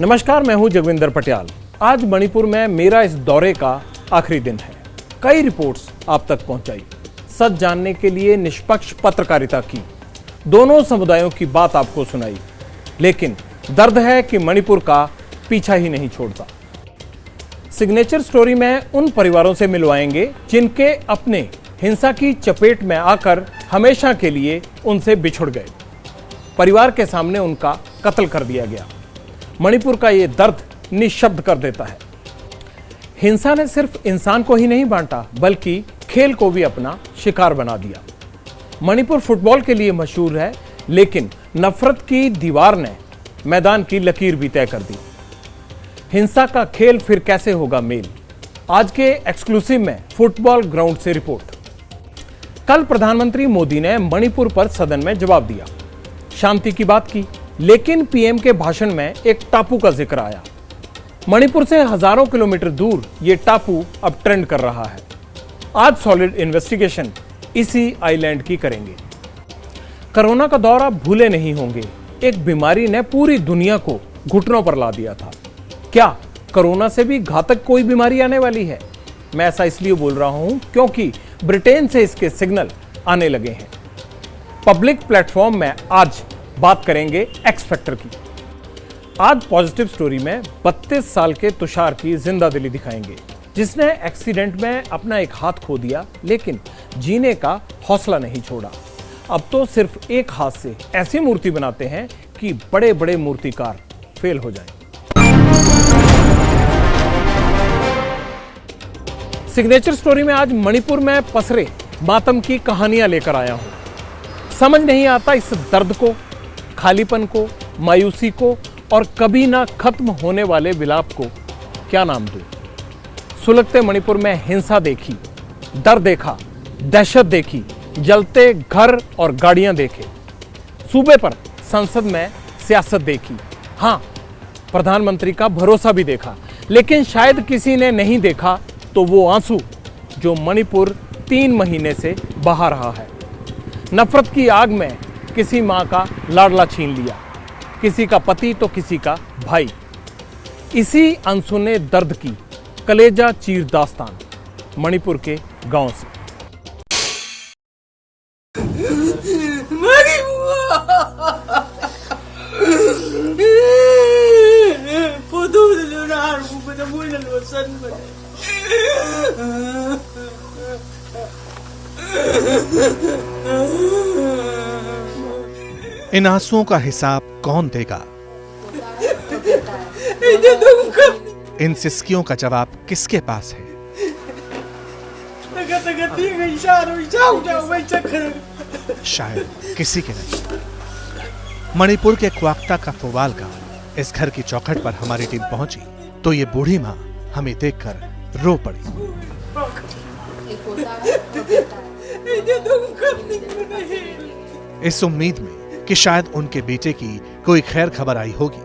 नमस्कार, मैं हूं जगविंदर पटियाल। आज मणिपुर में मेरा इस दौरे का आखिरी दिन है। कई रिपोर्ट्स आप तक पहुंचाई, सच जानने के लिए निष्पक्ष पत्रकारिता की, दोनों समुदायों की बात आपको सुनाई। लेकिन दर्द है कि मणिपुर का पीछा ही नहीं छोड़ता। सिग्नेचर स्टोरी में उन परिवारों से मिलवाएंगे जिनके अपने हिंसा की चपेट में आकर हमेशा के लिए उनसे बिछुड़ गए। परिवार के सामने उनका कत्ल कर दिया गया। मणिपुर का ये दर्द निशब्द कर देता है। हिंसा ने सिर्फ इंसान को ही नहीं बांटा, बल्कि खेल को भी अपना शिकार बना दिया। मणिपुर फुटबॉल के लिए मशहूर है, लेकिन नफरत की दीवार ने मैदान की लकीर भी तय कर दी। हिंसा का खेल फिर कैसे होगा मेल? आज के एक्सक्लूसिव में फुटबॉल ग्राउंड से रिपोर्ट। कल प्रधानमंत्री मोदी ने मणिपुर पर सदन में जवाब दिया, शांति की बात की, लेकिन पीएम के भाषण में एक टापू का जिक्र आया। मणिपुर से हजारों किलोमीटर दूर ये टापू अब ट्रेंड कर रहा है। आज सॉलिड इन्वेस्टिगेशन इसी आइलैंड की करेंगे। कोरोना का दौर आप भूले नहीं होंगे। एक बीमारी ने पूरी दुनिया को घुटनों पर ला दिया था। क्या कोरोना से भी घातक कोई बीमारी आने वाली है? मैं ऐसा इसलिए बोल रहा हूं क्योंकि ब्रिटेन से इसके सिग्नल आने लगे हैं। पब्लिक प्लेटफॉर्म में आज बात करेंगे एक्स फैक्टर की। आज पॉजिटिव स्टोरी में 32 साल के तुषार की जिंदा दिली दिखाएंगे, जिसने एक्सीडेंट में अपना एक हाथ खो दिया, लेकिन जीने का हौसला नहीं छोड़ा। अब तो सिर्फ एक हाथ से ऐसी मूर्ति बनाते हैं कि बड़े बड़े मूर्तिकार फेल हो जाएं। सिग्नेचर स्टोरी में आज मणिपुर में पसरे मातम की कहानियां लेकर आया हूं। समझ नहीं आता इस दर्द को, खालीपन को, मायूसी को और कभी ना खत्म होने वाले विलाप को क्या नाम दूं? सुलगते मणिपुर में हिंसा देखी, डर देखा, दहशत देखी, जलते घर और गाड़ियां देखे। सूबे पर संसद में सियासत देखी, हां, प्रधानमंत्री का भरोसा भी देखा, लेकिन शायद किसी ने नहीं देखा तो वो आंसू जो मणिपुर 3 महीने से बहा रहा है। नफरत की आग में किसी मां का लाडला छीन लिया, किसी का पति तो किसी का भाई। इसी अनसुने दर्द की कलेजा चीर दास्तान मणिपुर के गांव से। इन आंसुओं का हिसाब कौन देगा? इन सिसकियों का जवाब किसके पास है? शायद किसी के नहीं। मणिपुर के क्वाक्ता का फोवाल गांव, इस घर की चौखट पर हमारी टीम पहुंची तो ये बूढ़ी मां हमें देखकर रो पड़ी। इस उम्मीद में कि शायद उनके बेटे की कोई खैर खबर आई होगी।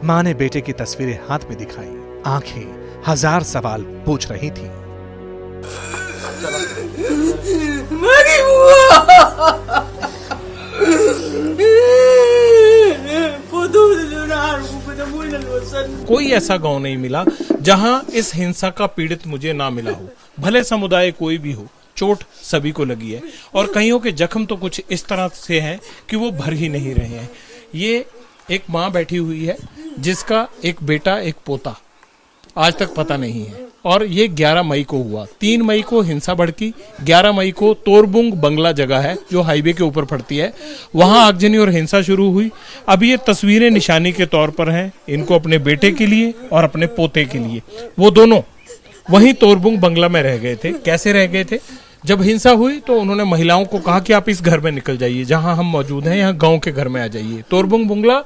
मां ने बेटे की तस्वीरें हाथ में दिखाई, आंखें हजार सवाल पूछ रही थी। कोई ऐसा गांव नहीं मिला जहां इस हिंसा का पीड़ित मुझे ना मिला हो। भले समुदाय कोई भी हो, चोट सभी को लगी है और कईयों के जख्म तो कुछ इस तरह से हैं कि वो भर ही नहीं रहे हैं। ये एक माँ बैठी हुई है जिसका एक बेटा एक पोता आज तक पता नहीं है, और ये 11 मई को हुआ। 3 मई को हिंसा भड़की, 11 मई को तोरबुंग बंगला जगह है जो हाईवे के ऊपर पड़ती है, वहां आगजनी और हिंसा शुरू हुई। अब ये तस्वीरें निशानी के तौर पर हैं, इनको अपने बेटे के लिए और अपने पोते के लिए। वो दोनों वहीं तोरबुंग बंगला में रह गए थे। कैसे रह गए थे? जब हिंसा हुई तो उन्होंने महिलाओं को कहा कि आप इस घर में निकल जाइए, जहां हम मौजूद हैं, यहाँ गांव के घर में आ जाइए। तोरबुंग बंगला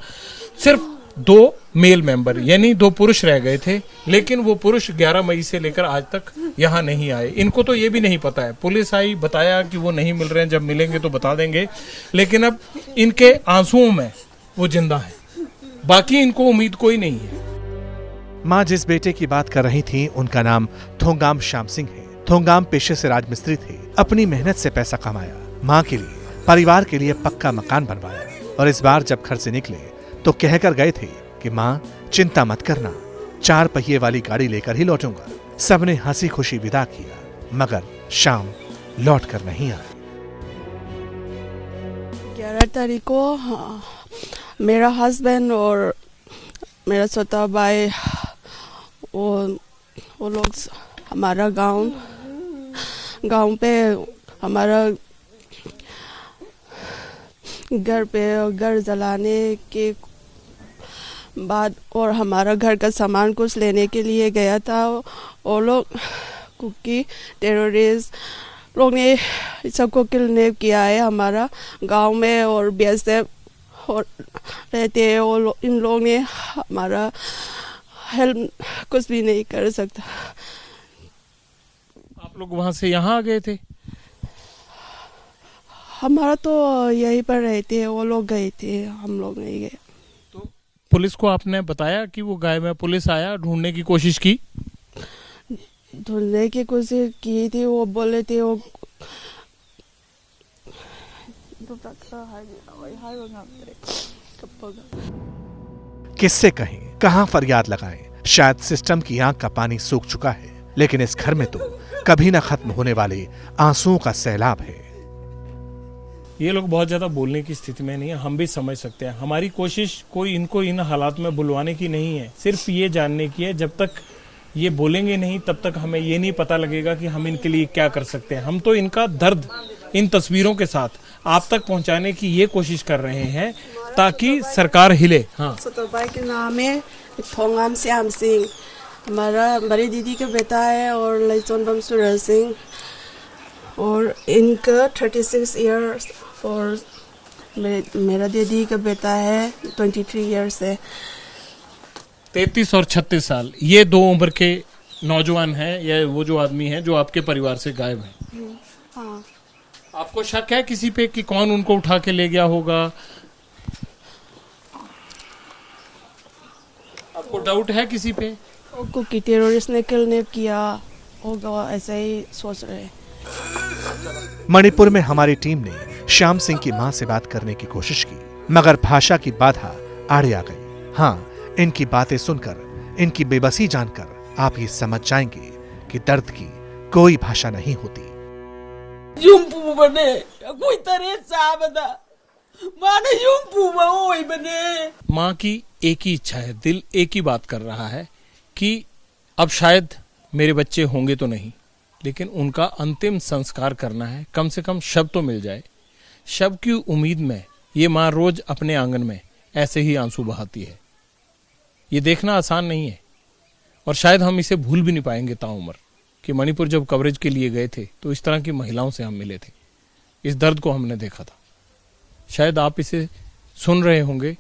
सिर्फ 2 मेल मेंबर यानी 2 पुरुष रह गए थे, लेकिन वो पुरुष 11 मई से लेकर आज तक यहाँ नहीं आए। इनको तो ये भी नहीं पता है। पुलिस आई, बताया कि वो नहीं मिल रहे हैं, जब मिलेंगे तो बता देंगे, लेकिन अब इनके आंसुओं में वो जिंदा है, बाकी इनको उम्मीद कोई नहीं है। माँ जिस बेटे की बात कर रही थी उनका नाम थोंगाम श्याम सिंह है। थोंगाम पेशे से राजमिस्त्री थे। अपनी मेहनत से पैसा कमाया, माँ के लिए, परिवार के लिए पक्का मकान बनवाया, और इस बार जब घर से निकले तो कहकर गए थे कि माँ चिंता मत करना, 4 पहिए वाली गाड़ी लेकर ही लौटूंगा। सबने हंसी खुशी विदा किया, मगर शाम लौट कर नहीं आई। 11 तारीख को मेरा हस्बैंड और मेरा छोटा भाई वो लोग हमारा गांव पे हमारा घर जलाने के बाद और हमारा घर का सामान कुछ लेने के लिए गया था। वो लोग कुकी टेररिस्ट लोग ने सबको किडनैप किया है हमारा गांव में, और बीएसएफ और रहते हैं वो इन लोग ने हमारा हेल्प कुछ भी नहीं कर सकता। आप लोग वहां से यहाँ आ गए थे? हमारा तो यहीं पर रहते हैं, वो लोग गए थे, हम लोग नहीं गए। तो पुलिस को आपने बताया कि वो गायब है? पुलिस आया, ढूंढने की कोशिश की? ढूंढने की कोशिश की थी, वो बोले थे वो किससे कहें, कहां फरियाद लगाएं? शायद सिस्टम की आंख का पानी सूख चुका है, लेकिन इस घर में तो कभी ना खत्म होने वाले आंसुओं का सैलाब है। ये लोग बहुत ज्यादा बोलने की स्थिति में नहीं है, हम भी समझ सकते हैं। हमारी कोशिश कोई इनको इन हालात में बुलवाने की नहीं है, सिर्फ ये जानने की है। जब तक ये बोलेंगे नहीं तब तक हमें ये नहीं पता लगेगा कि हम इनके लिए क्या कर सकते हैं। हम तो इनका दर्द इन तस्वीरों के साथ आप तक पहुंचाने की ये कोशिश कर रहे हैं ताकि सरकार हिले। हाँ, सतोबाई के नाम है थोंगाम श्याम सिंह, हमारा बड़ी दीदी का बेटा है, और लैचोनबम सूरज सिंह, और इनका 36 इयर्स, और मेरा दीदी का बेटा है 23 इयर्स है। 33 और 36 साल, ये 2 उम्र के नौजवान हैं, या वो जो आदमी हैं जो आपके परिवार से गायब हैं। हाँ। आपको शक है किसी पे कि कौन उनको उठा के ले गया होगा? आपको डाउट है किसी पे? उनको कि टेररिस्ट ने किडनैप किया होगा, ऐसा ही सोच रहे हैं। मणिपुर में हमारी टीम ने श्याम सिंह की मां से बात करने की कोशिश की, मगर भाषा की बाधा आड़े आ गई। हाँ, इनकी बातें सुनकर, इनकी बेबसी जानकर आप ये समझ जाएंगे कि दर्द की कोई भाषा नहीं होती। माँ की एक ही इच्छा है, दिल एक ही बात कर रहा है कि अब शायद मेरे बच्चे होंगे तो नहीं, लेकिन उनका अंतिम संस्कार करना है, कम से कम शव तो मिल जाए। शव की उम्मीद में ये माँ रोज अपने आंगन में ऐसे ही आंसू बहाती है। ये देखना आसान नहीं है, और शायद हम इसे भूल भी नहीं पाएंगे ताउम्र कि मणिपुर जब कवरेज के लिए गए थे तो इस तरह की महिलाओं से हम मिले थे, इस दर्द को हमने देखा था। शायद आप इसे सुन रहे होंगे,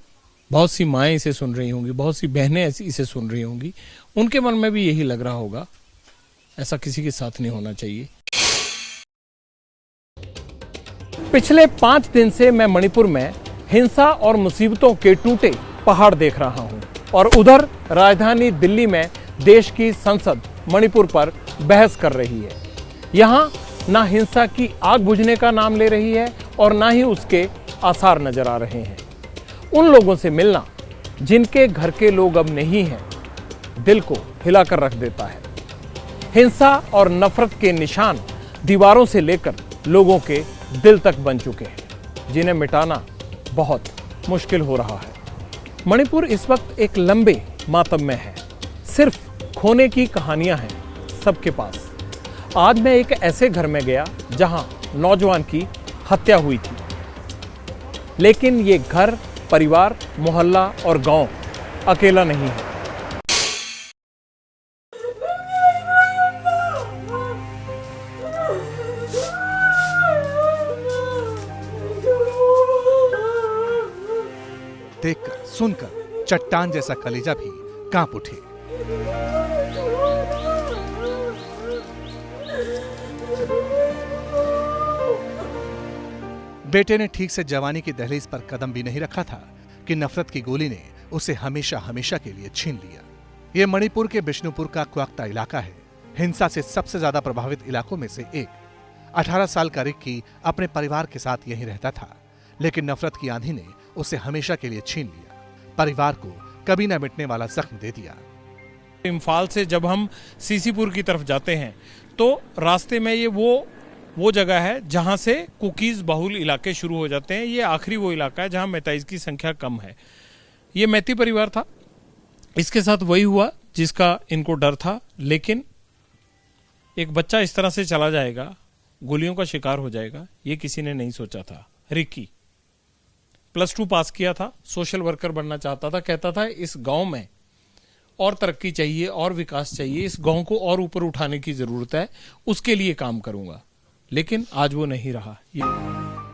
बहुत सी माएँ इसे सुन रही होंगी, बहुत सी बहनें इसे सुन रही होंगी, उनके मन में भी यही लग रहा होगा ऐसा किसी के साथ नहीं होना चाहिए। पिछले 5 दिन से मैं मणिपुर में हिंसा और मुसीबतों के टूटे पहाड़ देख रहा हूं, और उधर राजधानी दिल्ली में देश की संसद मणिपुर पर बहस कर रही है। यहां ना हिंसा की आग बुझने का नाम ले रही है और ना ही उसके आसार नजर आ रहे हैं। उन लोगों से मिलना जिनके घर के लोग अब नहीं हैं, दिल को हिलाकर रख देता है। हिंसा और नफरत के निशान दीवारों से लेकर लोगों के दिल तक बन चुके हैं, जिन्हें मिटाना बहुत मुश्किल हो रहा है। मणिपुर इस वक्त एक लंबे मातम में है, सिर्फ खोने की कहानियां हैं सबके पास। आज मैं एक ऐसे घर में गया जहां नौजवान की हत्या हुई थी, लेकिन ये घर, परिवार, मोहल्ला और गांव अकेला नहीं है। देखकर, सुनकर चट्टान जैसा कलेजा भी कांप उठे। बेटे ने ठीक से जवानी की दहलीज पर कदम भी नहीं रखा था कि नफरत की गोली ने उसे हमेशा हमेशा के लिए छीन लिया। यह मणिपुर के बिष्णुपुर का क्वाक्ता इलाका है, हिंसा से सबसे ज्यादा प्रभावित इलाकों में से एक। 18 साल का रिक्की अपने परिवार के साथ यहीं रहता था, लेकिन नफरत की आंधी ने उसे हमेशा के लिए छीन लिया। परिवार को कभी न मिटने वाला जख्म दे दिया। इम्फाल से जब हम सीसीपुर की तरफ जाते हैं तो रास्ते में ये वो जगह है जहां से कुकीज बहुल इलाके शुरू हो जाते हैं। ये आखिरी वो इलाका है जहां मैताइज की संख्या कम है। ये मैती परिवार था, इसके साथ वही हुआ जिसका इनको डर था। लेकिन एक बच्चा इस तरह से चला जाएगा, गोलियों का शिकार हो जाएगा, ये किसी ने नहीं सोचा था। रिक्की +2 पास किया था, सोशल वर्कर बनना चाहता था, कहता था इस गांव में और तरक्की चाहिए और विकास चाहिए, इस गांव को और ऊपर उठाने की जरूरत है, उसके लिए काम करूंगा। लेकिन आज वो नहीं रहा।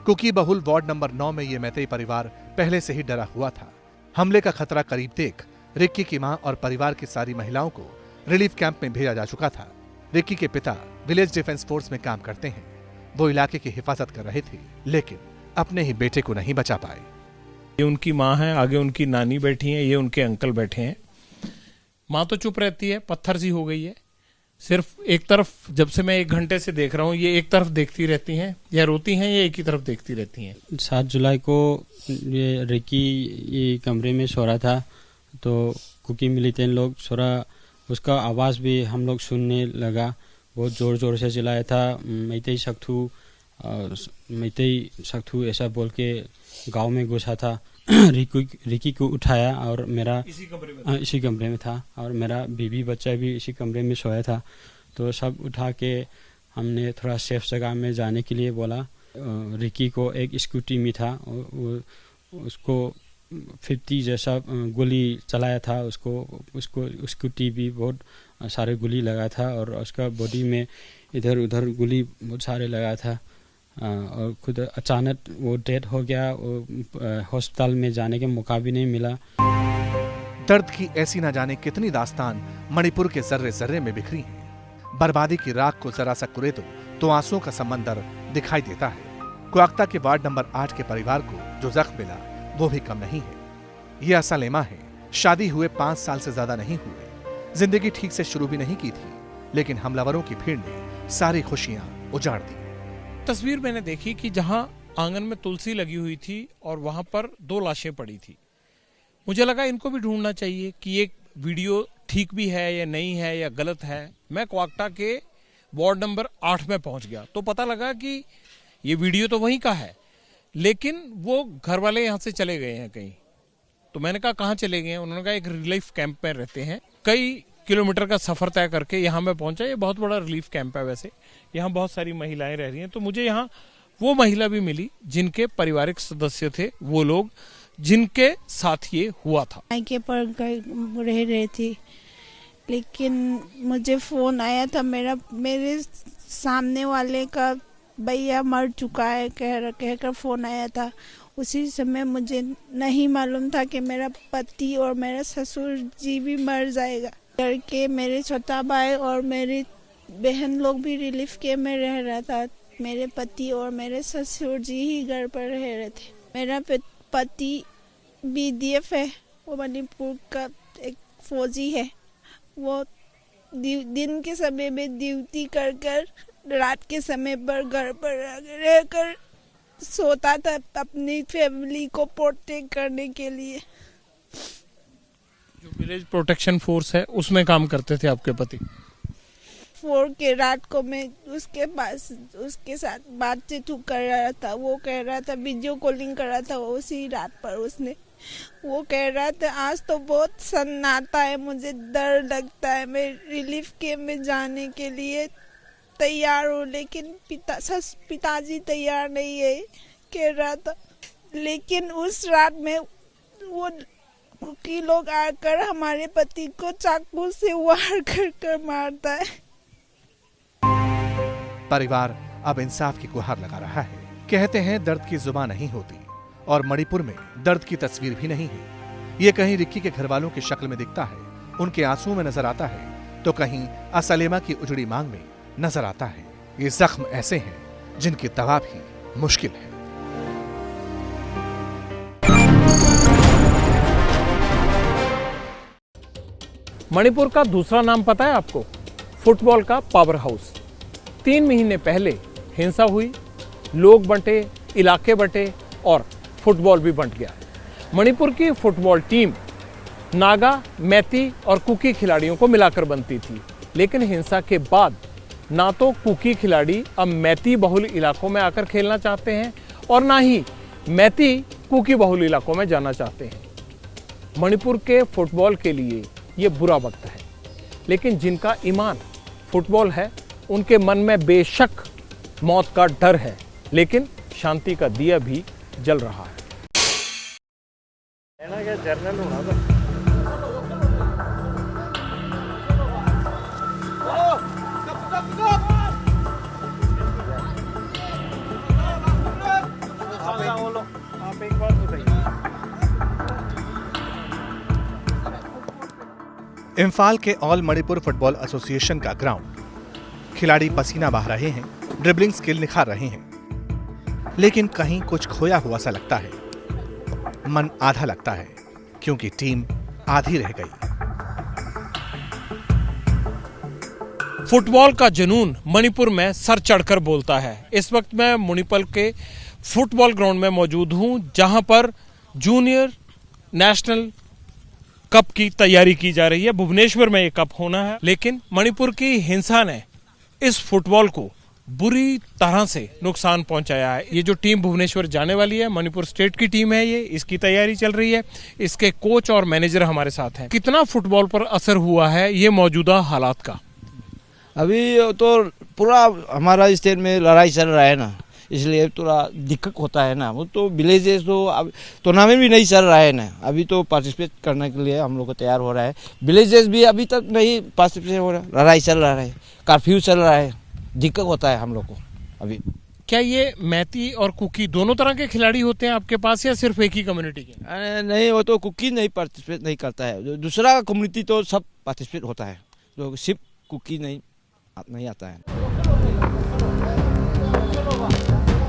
कुकी बहुल वार्ड नंबर 9 में ये मैतेई परिवार पहले से ही डरा हुआ था। हमले का खतरा करीब देख रिक्की की मां और परिवार की सारी महिलाओं को रिलीफ कैंप में भेजा जा चुका था। रिक्की के पिता विलेज डिफेंस फोर्स में काम करते हैं। वो इलाके की हिफाजत कर रहे थे, लेकिन अपने ही बेटे को नहीं बचा पाए। ये उनकी माँ है, आगे उनकी नानी बैठी है, ये उनके अंकल बैठे हैं। माँ तो चुप रहती है, पत्थर सी हो गई है। सिर्फ एक तरफ, जब से मैं 1 घंटे से देख रहा हूँ, ये एक तरफ देखती रहती हैं, या रोती हैं या एक ही तरफ देखती रहती हैं। 7 जुलाई को ये रिक्की ये कमरे में सो रहा था, तो कुकी मिलिटेंट लोग सो रहा, उसका आवाज़ भी हम लोग सुनने लगा। बहुत ज़ोर ज़ोर से चिल्लाया था, मैतेई सक्थू ऐसा बोल के गांव में घुसा था। रिक्की को उठाया और मेरा इसी कमरे में था, और मेरा बीबी बच्चा भी इसी कमरे में सोया था। तो सब उठा के हमने थोड़ा सेफ जगह में जाने के लिए बोला। रिक्की को एक स्कूटी में था, उसको 50 जैसा गोली चलाया था। उसको स्कूटी भी बहुत सारे गोली लगा था, और उसका बॉडी में इधर उधर गोली बहुत सारे लगा था। और खुद अचानक वो डेड हो गया। हॉस्पिटल में जाने के मौका भी नहीं मिला। दर्द की ऐसी न जाने कितनी दास्तान मणिपुर के जर्रे जर्रे में बिखरी है। बर्बादी की राख को जरा सा कुरे तो आंसुओं का समंदर दिखाई देता है। क्वाक्ता के वार्ड नंबर 8 के परिवार को जो जख्म मिला वो भी कम नहीं है। ये असलेमा है, शादी हुए 5 साल से ज्यादा नहीं हुए, जिंदगी ठीक से शुरू भी नहीं की थी, लेकिन हमलावरों की भीड़ ने सारी खुशियां उजाड़ दी। तस्वीर मैंने देखी कि जहां आंगन में तुलसी लगी हुई थी और वहां पर 2 लाशें पड़ी थी। मुझे लगा इनको भी ढूंढना चाहिए कि ये वीडियो ठीक भी है या नहीं है या गलत है। मैं क्वाक्टा के वार्ड नंबर 8 में पहुंच गया तो पता लगा कि ये वीडियो तो वहीं का है, लेकिन वो घर वाले यहाँ से चले गए हैं कहीं। तो मैंने कहा कहाँ चले गए हैं? उन्होंने कहा एक रिलीफ कैंप में रहते हैं। कई किलोमीटर का सफर तय करके यहाँ मैं पहुंचा। ये बहुत बड़ा रिलीफ कैंप है। वैसे यहाँ बहुत सारी महिलाएं रह रही हैं। तो मुझे यहाँ वो महिला भी मिली जिनके पारिवारिक सदस्य थे, वो लोग जिनके साथ ये हुआ था। मायके पर रह रही थी, लेकिन मुझे फोन आया था, मेरे सामने वाले का भैया मर चुका है कहकर फोन आया था। उसी समय मुझे नहीं मालूम था कि मेरा पति और मेरा ससुर जी भी मर जाएगा। घर के मेरे छोटा भाई और मेरी बहन लोग भी रिलीफ कैंप में रह रहा था। मेरे पति और मेरे ससुर जी ही घर पर रह रहे थे। मेरा पति BDF है, वो मणिपुर का एक फौजी है। वो दिन के समय में ड्यूटी कर रात के समय पर घर पर रहकर सोता था अपनी फैमिली को प्रोटेक्ट करने के लिए। जो विलेज प्रोटेक्शन फोर्स है उसमें काम करते थे आपके पति? 4 के रात को मैं उसके साथ बातचीत कर रहा था। वो कह रहा था, वीडियो कॉलिंग कर रहा था उसी रात पर उसने। वो कह रहा था आज तो बहुत सन्नाटा है, मुझे डर लगता है, मैं रिलीफ कैंप में जाने के लिए तैयार हूँ, लेकिन पिताजी तैयार नहीं है कह रहा था। लेकिन उस रात में वो कुकी लोग आकर हमारे पति को चाकू से वार कर मारता है। परिवार अब इंसाफ की गुहार लगा रहा है। कहते हैं दर्द की जुबान नहीं होती, और मणिपुर में दर्द की तस्वीर भी नहीं है। ये कहीं रिक्की के घर वालों की शक्ल में दिखता है, उनके आंसुओं में नजर आता है, तो कहीं असलेमा की उजड़ी मांग में नजर आता है। ये जख्म ऐसे हैं जिनकी दवा भी मुश्किल है। मणिपुर का दूसरा नाम पता है आपको? फुटबॉल का पावर हाउस। 3 महीने पहले हिंसा हुई, लोग बंटे, इलाके बंटे और फुटबॉल भी बंट गया। मणिपुर की फुटबॉल टीम नागा, मैती और कुकी खिलाड़ियों को मिलाकर बनती थी, लेकिन हिंसा के बाद ना तो कुकी खिलाड़ी अब मैती बहुल इलाकों में आकर खेलना चाहते हैं और ना ही मैती कुकी बहुल इलाकों में जाना चाहते हैं। मणिपुर के फुटबॉल के लिए ये बुरा वक्त है, लेकिन जिनका ईमान फुटबॉल है उनके मन में बेशक मौत का डर है, लेकिन शांति का दिया भी जल रहा है। आप एक बात बताइए। इम्फाल के ऑल मणिपुर फुटबॉल एसोसिएशन का ग्राउंड, खिलाड़ी पसीना बहा रहे हैं, ड्रिबलिंग स्किल निखार रहे हैं, लेकिन कहीं कुछ खोया हुआ सा लगता है। मन आधा लगता है क्योंकि टीम आधी रह गई। फुटबॉल का जुनून मणिपुर में सर चढ़कर बोलता है। इस वक्त मैं मणिपुर के फुटबॉल ग्राउंड में मौजूद हूं, जहां पर जूनियर नेशनल कप की तैयारी की जा रही है। भुवनेश्वर में ये कप होना है, लेकिन मणिपुर की हिंसा ने इस फुटबॉल को बुरी तरह से नुकसान पहुंचाया है। ये जो टीम भुवनेश्वर जाने वाली है, मणिपुर स्टेट की टीम है, ये इसकी तैयारी चल रही है। इसके कोच और मैनेजर हमारे साथ हैं। कितना फुटबॉल पर असर हुआ है ये मौजूदा हालात का? अभी तो पूरा हमारा स्टेट में लड़ाई चल रहा है ना, इसलिए थोड़ा दिक्कत होता है ना। वो तो विलेजेस तो अब टूर्नामेंट भी नहीं चल रहा है ना, अभी तो पार्टिसिपेट करने के लिए हम लोग को तैयार हो रहा है। विलेजेस भी अभी तक नहीं पार्टिसिपेट हो रहा है, लड़ाई चल रहा है, कर्फ्यू चल रहा है, दिक्कत होता है हम लोग को अभी। क्या ये मैती और कुकी दोनों तरह के खिलाड़ी होते हैं आपके पास या सिर्फ एक ही कम्युनिटी के? नहीं, वो तो कुकी नहीं पार्टिसिपेट नहीं करता है, दूसरा कम्युनिटी तो सब पार्टिसिपेट होता है, तो सिर्फ कुकी नहीं आता है।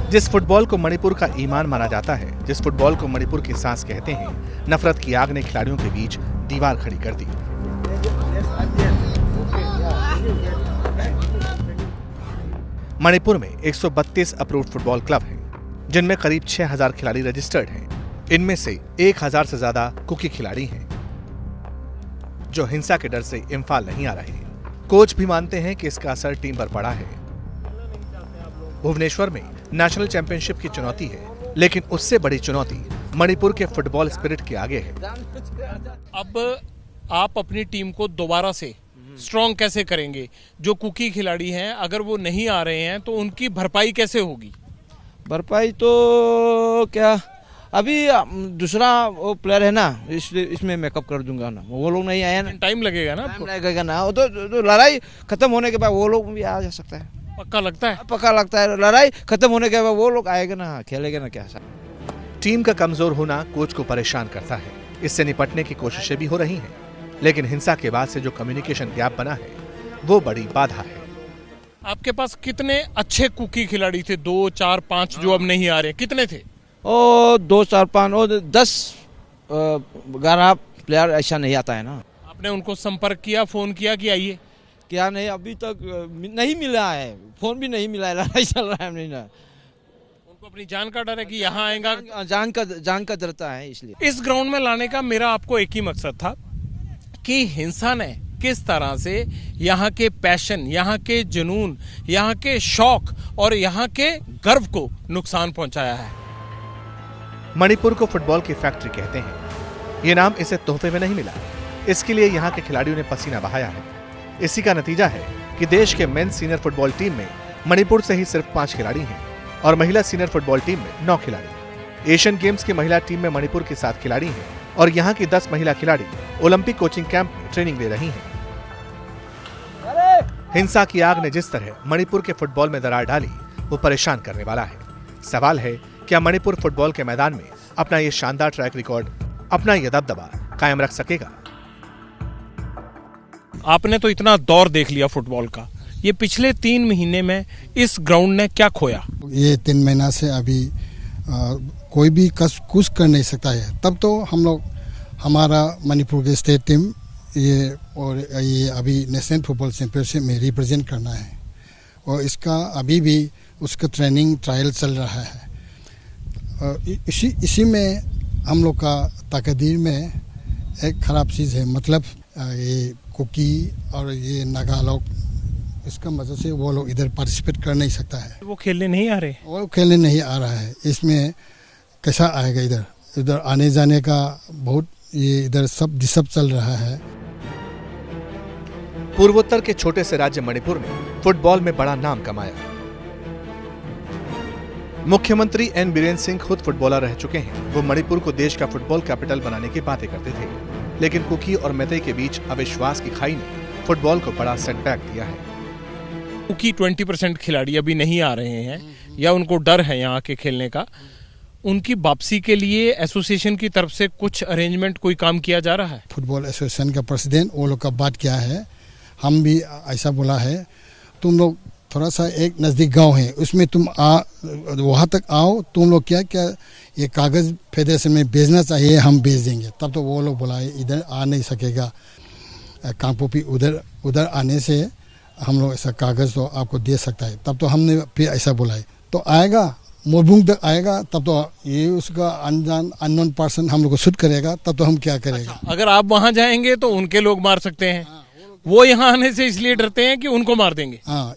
जिस फुटबॉल को मणिपुर का ईमान माना जाता है, जिस फुटबॉल को मणिपुर की सांस कहते हैं, नफरत की आग ने खिलाड़ियों के बीच दीवार खड़ी कर दी। मणिपुर में 132 अप्रूव्ड फुटबॉल क्लब हैं, जिनमें करीब 6000 खिलाड़ी रजिस्टर्ड हैं। इनमें से 1000 से ज्यादा कुकी खिलाड़ी हैं, जो हिंसा के डर से इम्फाल नहीं आ रहे हैं। कोच भी मानते हैं कि इसका असर टीम पर पड़ा है। भुवनेश्वर में नेशनल चैंपियनशिप की चुनौती है, लेकिन उससे बड़ी चुनौती मणिपुर के फुटबॉल स्पिरिट के आगे है। अब आप अपनी टीम को दोबारा से स्ट्रॉन्ग कैसे करेंगे? जो कुकी खिलाड़ी हैं, अगर वो नहीं आ रहे हैं तो उनकी भरपाई कैसे होगी? भरपाई तो क्या, अभी दूसरा वो प्लेयर है ना, इसमें मेकअप कर दूंगा ना। वो लोग नहीं आए ना, टाइम लगेगा ना, टाइम लगेगा ना। वो तो लड़ाई खत्म होने के बाद वो लोग भी आ जा सकता है, पक्का लगता है। पक्का लगता है। लड़ाई खत्म होने के बाद वो लोग आएगा ना, खेलेगा ना। क्या टीम का कमजोर होना कोच को परेशान करता है। इससे निपटने की कोशिशें भी हो रही हैं, लेकिन हिंसा के बाद से जो कम्युनिकेशन गैप बना है वो बड़ी बाधा है। आपके पास कितने अच्छे कुकी खिलाड़ी थे? 2, 4, 5 जो अब नहीं आ रहे, कितने थे? 2, 4, 5 10 11 प्लेयर ऐसा नहीं आता है ना। आपने उनको संपर्क किया, फोन किया कि आइए? क्या नहीं, अभी तक नहीं मिला है, फोन भी नहीं मिला है। लड़ाई चल रहा है नहीं ना, उनको अपनी जान का डर है कि यहाँ आएगा, जान का डरता है। इसलिए इस ग्राउंड में लाने का मेरा आपको एक ही मकसद था कि हिंसा ने किस तरह से यहाँ के पैशन, यहाँ के जुनून, यहाँ के शौक और यहाँ के गर्व को नुकसान पहुंचाया है। मणिपुर को फुटबॉल की फैक्ट्री कहते हैं। ये नाम इसे तोहफे में नहीं मिला, इसके लिए यहाँ के खिलाड़ियों ने पसीना बहाया है। इसी का नतीजा है कि देश के मेंस सीनियर फुटबॉल टीम में मणिपुर से ही सिर्फ 5 खिलाड़ी हैं और महिला सीनियर फुटबॉल टीम में 9 खिलाड़ी। एशियन गेम्स की महिला टीम में मणिपुर के 7 खिलाड़ी हैं और यहाँ की 10 महिला खिलाड़ी ओलंपिक कोचिंग कैंप में ट्रेनिंग ले रही हैं। हिंसा की आग ने जिस तरह मणिपुर के फुटबॉल में दरार डाली, वो परेशान करने वाला है। सवाल है, क्या मणिपुर फुटबॉल के मैदान में अपना ये शानदार ट्रैक रिकॉर्ड, अपना ये दबदबा कायम रख सकेगा? आपने तो इतना दौर देख लिया फुटबॉल का, ये पिछले 3 महीने में इस ग्राउंड ने क्या खोया? ये 3 महीना से अभी कोई भी कुछ कर नहीं सकता है। तब तो हम लोग, हमारा मणिपुर के स्टेट टीम ये अभी नेशनल फुटबॉल चैंपियनशिप में रिप्रेजेंट करना है और इसका अभी भी उसका ट्रेनिंग ट्रायल चल रहा है। इसी में हम लोग का तकदीर में एक खराब चीज़ है। मतलब ये कुकी और ये नागा लोग, इसका वजह से वो लोग इधर पार्टिसिपेट कर नहीं सकता है। वो खेलने नहीं आ रहे, वो खेलने नहीं आ रहा है। इसमें कैसा आएगा? इधर आने जाने का बहुत, ये इधर सब डिस्टर्ब चल रहा है। पूर्वोत्तर के छोटे से राज्य मणिपुर ने फुटबॉल में बड़ा नाम कमाया। मुख्यमंत्री एन बीरेन्द्र सिंह खुद फुटबॉलर रह चुके हैं। वो मणिपुर को देश का फुटबॉल कैपिटल बनाने की बातें करते थे, लेकिन कुकी और मैते के बीच अविश्वास की खाई ने फुटबॉल को बड़ा सेटबैक दिया है। क्योंकि 20% खिलाड़ी अभी नहीं आ रहे हैं या उनको डर है यहाँ के खेलने का, उनकी वापसी के लिए एसोसिएशन की तरफ से कुछ अरेंजमेंट, कोई काम किया जा रहा है? फुटबॉल एसोसिएशन का प्रेसिडेंट वो लोग का बात क्या है, हम भी ऐसा बोला है, तुम लोग थोड़ा सा एक नज़दीक गांव है, उसमें तुम वहाँ तक आओ, तुम लोग क्या क्या ये कागज़ फेडरेशन में भेजना चाहिए, हम भेज देंगे। तब तो वो लोग बुलाए, इधर आ नहीं सकेगा कांगपोपी, उधर आने से हम लोग ऐसा कागज़ तो आपको दे सकता है। तब तो हमने फिर ऐसा बुलाए, तो आएगा मोरबुंग तक आएगा, तब तो ये उसका अननोन पर्सन हम लोग को शूट करेगा, तब तो हम क्या करेगा? अच्छा, अगर आप वहाँ जाएंगे तो उनके लोग मार सकते हैं, वो यहाँ आने से इसलिए डरते हैं कि उनको मार देंगे। हाँ,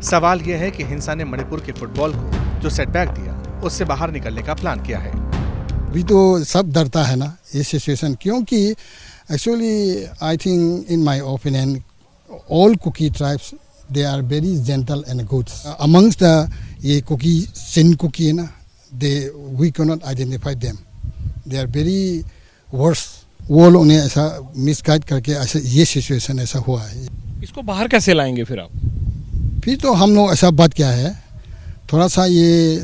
सवाल यह है कि हिंसा ने मणिपुर के फुटबॉल को जो सेटबैक दिया, उससे बाहर निकलने का प्लान किया है। अभी तो सब डरता है ना ये सिचुएशन, क्योंकि actually I think in my opinion all Kuki tribes they are very gentle and good. Among the ये कुकी सिन कुकी है ना, they we can not identify them, they are very worse. वो लोग ने ऐसा मिसगाइड करके ऐसा ये सिचुएशन ऐसा हुआ है। इसको बाहर कैसे लाएंगे फिर आप? फिर तो हम लोग ऐसा बात क्या है, थोड़ा सा ये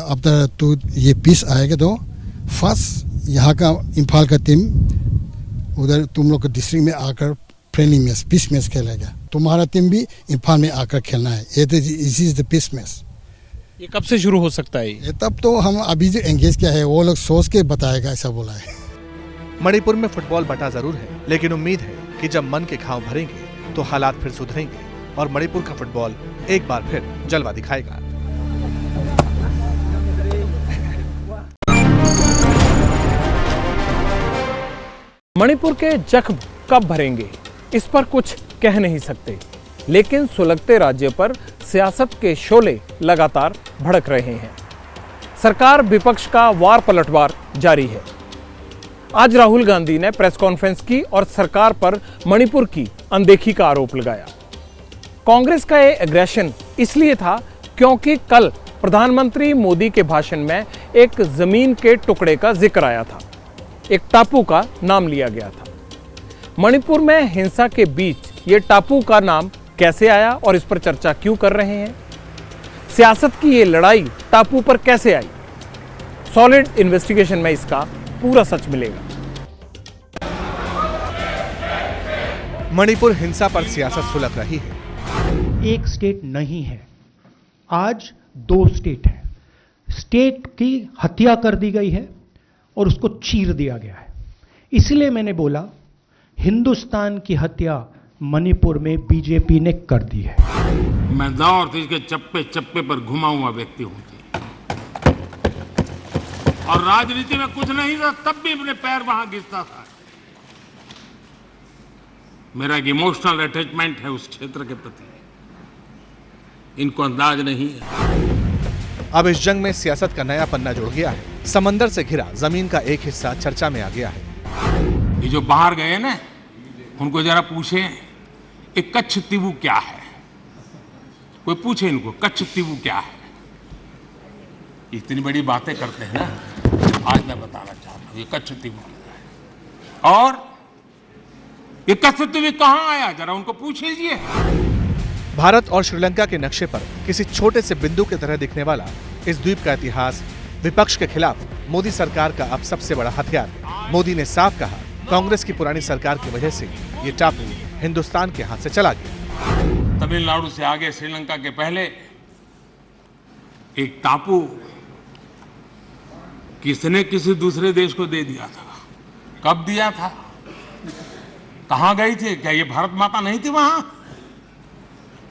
आफ्टर तो ये पीस आएगा तो फर्स्ट यहाँ का इम्फाल का टीम उधर तुम लोग के डिस्ट्रिक्ट में आकर फ्रेंडली मैच, पीस मैच खेलेगा। तुम्हारा टीम भी इम्फाल में आकर खेलना है। ये तो इज द पीस मैच। ये कब से शुरू हो सकता है? ये तब तो हम अभी जो एंगेज किया है वो लोग सोच के बताएगा, ऐसा बोला है। मणिपुर में फुटबॉल बटा जरूर है, लेकिन उम्मीद है कि जब मन के घाव भरेंगे तो हालात फिर सुधरेंगे और मणिपुर का फुटबॉल एक बार फिर जलवा दिखाएगा। मणिपुर के जख्म कब भरेंगे, इस पर कुछ कह नहीं सकते, लेकिन सुलगते राज्य पर सियासत के शोले लगातार भड़क रहे हैं। सरकार विपक्ष का वार पलटवार जारी है। आज राहुल गांधी ने प्रेस कॉन्फ्रेंस की और सरकार पर मणिपुर की अनदेखी का आरोप लगाया। कांग्रेस का ये एग्रेशन इसलिए था क्योंकि कल प्रधानमंत्री मोदी के भाषण में एक जमीन के टुकड़े का जिक्र आया था, एक टापू का नाम लिया गया था। मणिपुर में हिंसा के बीच ये टापू का नाम कैसे आया और इस पर चर्चा क्यों कर रहे हैं? सियासत की ये लड़ाई टापू पर कैसे आई? सॉलिड इन्वेस्टिगेशन में इसका पूरा सच मिलेगा। मणिपुर हिंसा पर सियासत सुलग रही है। एक स्टेट नहीं है, आज 2 स्टेट है। स्टेट की हत्या कर दी गई है और उसको चीर दिया गया है। इसलिए मैंने बोला हिंदुस्तान की हत्या मणिपुर में बीजेपी ने कर दी है। मैं नॉर्थ ईस्ट के चप्पे चप्पे पर घुमा हुआ व्यक्ति हूं और राजनीति में कुछ नहीं था, तब भी अपने पैर वहां घिसता था। मेरा एक इमोशनल अटैचमेंट है उस क्षेत्र के प्रति, इनको अंदाज नहीं है। अब इस जंग में सियासत का नया पन्ना जुड़ गया है। समंदर से घिरा जमीन का एक हिस्सा चर्चा में आ गया है। ये जो बाहर गए ना, उनको जरा पूछे ये कच्छ तीवू क्या है। कोई पूछे इनको कच्छ तीवू क्या है। इतनी बड़ी बातें करते हैं ना, आज मैं बताना चाहता हूं ये कच्छ तीवू क्या है और ये कच्छ तीवू कहां आया, जरा उनको पूछ लीजिए। भारत और श्रीलंका के नक्शे पर किसी छोटे से बिंदु की तरह दिखने वाला इस द्वीप का इतिहास विपक्ष के खिलाफ मोदी सरकार का अब सबसे बड़ा हथियार है। मोदी ने साफ कहा, कांग्रेस की पुरानी सरकार की वजह से ये टापू हिंदुस्तान के हाथ से चला गया। तमिलनाडु से आगे श्रीलंका के पहले एक टापू किसने किसी दूसरे देश को दे दिया था। कब दिया था, कहां गई थी? क्या ये भारत माता नहीं थी वहां?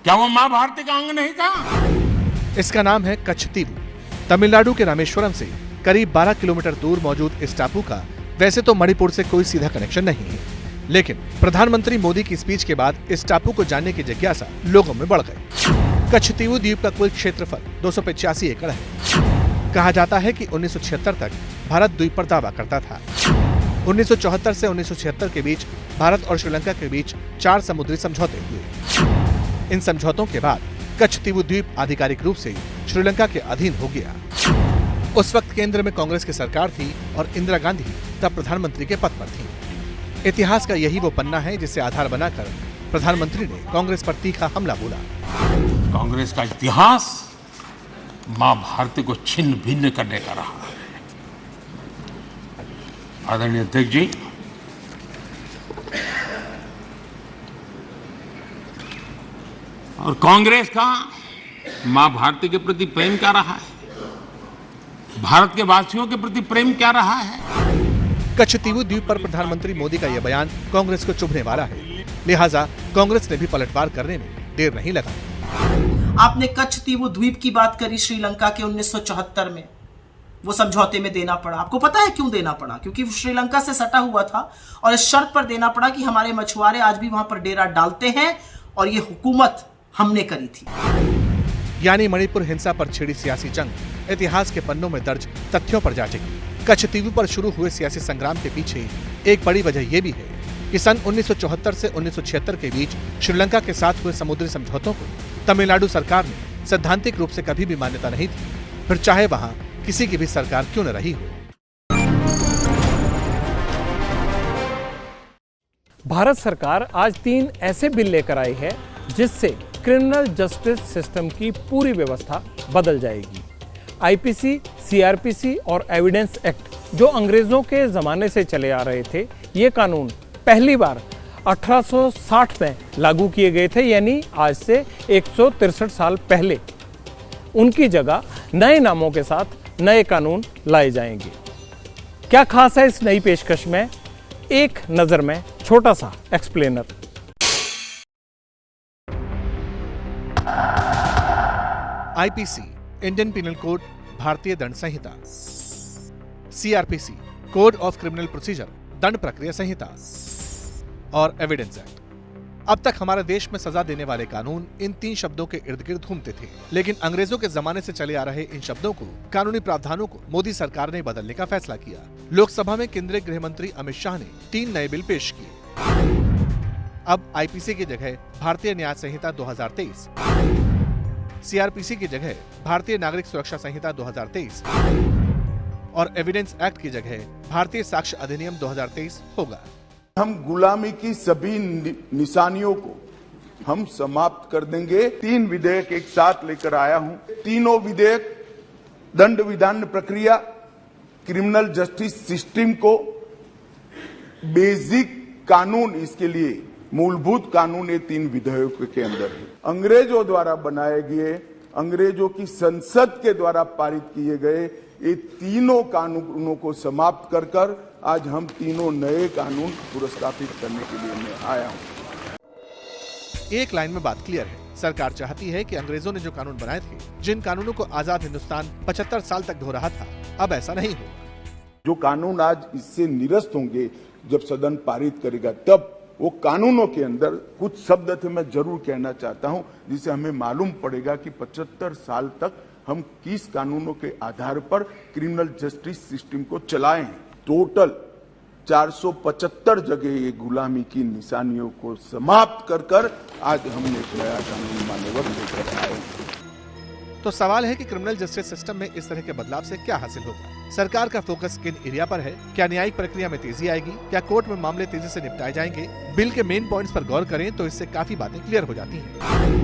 क्या वो मां भारती का अंग नहीं था? इसका नाम है कच्छ तीवू। तमिलनाडु के रामेश्वरम से करीब 12 किलोमीटर दूर मौजूद इस टापू का वैसे तो मणिपुर से कोई सीधा कनेक्शन नहीं है, लेकिन प्रधानमंत्री मोदी की स्पीच के बाद इस टापू को जानने की जिज्ञासा लोगों में बढ़ गई। कच्छतीवु द्वीप का कुल क्षेत्रफल 285 एकड़ है। कहा जाता है कि 1976 तक भारत द्वीप पर दावा करता था। 1974 से 1976 के बीच भारत और श्रीलंका के बीच 4 समुद्री समझौते हुए। इन समझौतों के बाद कच्छतीवु द्वीप आधिकारिक रूप से श्रीलंका के अधीन हो गया। उस वक्त केंद्र में कांग्रेस की सरकार थी और इंदिरा गांधी तब प्रधानमंत्री के पद पर थी। इतिहास का यही वो पन्ना है जिसे आधार बनाकर प्रधानमंत्री ने कांग्रेस पर तीखा हमला बोला। कांग्रेस का इतिहास मां भारती को छिन्न भिन्न करने का रहा है। आदरणीय अध्यक्ष जी, और कांग्रेस का मां भारती के प्रति प्रेम क्या रहा है, भारत के वासियों के प्रति प्रेम क्या रहा है। कच्छतीवु द्वीप पर प्रधानमंत्री मोदी का यह बयान कांग्रेस को चुभने वाला है, लिहाजा कांग्रेस ने भी पलटवार करने में देर नहीं लगा। आपने कच्छतीवु द्वीप की बात करी, श्रीलंका के 1974 में वो समझौते में देना पड़ा। आपको पता है क्यों देना पड़ा? क्योंकि श्रीलंका से सटा हुआ था और इस शर्त पर देना पड़ा कि हमारे मछुआरे आज भी वहां पर डेरा डालते हैं और ये हुकूमत हमने करी थी। यानी मणिपुर हिंसा पर छिड़ी सियासी जंग इतिहास के पन्नों में दर्ज तथ्यों पर जा टिकी। कच्छतीवु पर शुरू हुए सियासी संग्राम के पीछे एक बड़ी वजह यह भी है कि सन 1974 से 1976 के बीच श्रीलंका के साथ हुए समुद्री समझौतों को तमिलनाडु सरकार ने सैद्धांतिक रूप से कभी भी मान्यता नहीं थी, फिर चाहे वहां किसी की भी सरकार क्यों न रही हो। भारत सरकार आज 3 ऐसे बिल लेकर आई है जिससे क्रिमिनल जस्टिस सिस्टम की पूरी व्यवस्था बदल जाएगी। आईपीसी, सीआरपीसी और एविडेंस एक्ट जो अंग्रेजों के जमाने से चले आ रहे थे, ये कानून पहली बार 1860 में लागू किए गए थे, यानी आज से 163 साल पहले। उनकी जगह नए नामों के साथ नए कानून लाए जाएंगे। क्या खास है इस नई पेशकश में? एक नजर में छोटा सा explainer. IPC, Indian penal code, भारतीय दंड संहिता। CrPC, code of criminal procedure, दंड प्रक्रिया संहिता। और एविडेंस एक्ट। अब तक हमारे देश में सजा देने वाले कानून इन 3 शब्दों के इर्द गिर्द घूमते थे, लेकिन अंग्रेजों के जमाने से चले आ रहे इन शब्दों को, कानूनी प्रावधानों को मोदी सरकार ने बदलने का फैसला किया। लोकसभा में केंद्रीय गृह मंत्री अमित शाह ने 3 नए बिल पेश किए। अब आईपीसी की जगह भारतीय न्याय संहिता 2023, सीआरपीसी की जगह भारतीय नागरिक सुरक्षा संहिता 2023 और एविडेंस एक्ट की जगह भारतीय साक्ष्य अधिनियम 2023 होगा। हम गुलामी की सभी निशानियों को हम समाप्त कर देंगे। 3 विधेयक एक साथ लेकर आया हूं। तीनों विधेयक दंड विधान प्रक्रिया, क्रिमिनल जस्टिस सिस्टम को बेसिक कानून, इसके लिए मूलभूत कानून ये 3 विधेयकों के अंदर है। अंग्रेजों द्वारा बनाए गए, अंग्रेजों की संसद के द्वारा पारित किए गए ये तीनों कानूनों को समाप्त कर आज हम तीनों नए कानून पुरस्कृत करने के लिए मैं आया हूं। एक लाइन में बात क्लियर है, सरकार चाहती है कि अंग्रेजों ने जो कानून बनाए थे, जिन कानूनों को आजाद हिंदुस्तान 75 साल तक ढो रहा था, अब ऐसा नहीं होगा। जो कानून आज इससे निरस्त होंगे, जब सदन पारित करेगा, तब वो कानूनों के अंदर कुछ शब्द थे मैं जरूर कहना चाहता हूं, जिससे हमें मालूम पड़ेगा कि 75 साल तक हम किस कानूनों के आधार पर क्रिमिनल जस्टिस सिस्टम को चलाए हैं। टोटल 475 जगह ये गुलामी की निशानियों को समाप्त कर आज हमने एक नया कानून मान्यवर लेकर आए। तो सवाल है कि क्रिमिनल जस्टिस सिस्टम में इस तरह के बदलाव से क्या हासिल होगा? सरकार का फोकस किन एरिया पर है? क्या न्यायिक प्रक्रिया में तेजी आएगी? क्या कोर्ट में मामले तेजी से निपटाए जाएंगे? बिल के मेन पॉइंट्स पर गौर करें तो इससे काफी बातें क्लियर हो जाती हैं।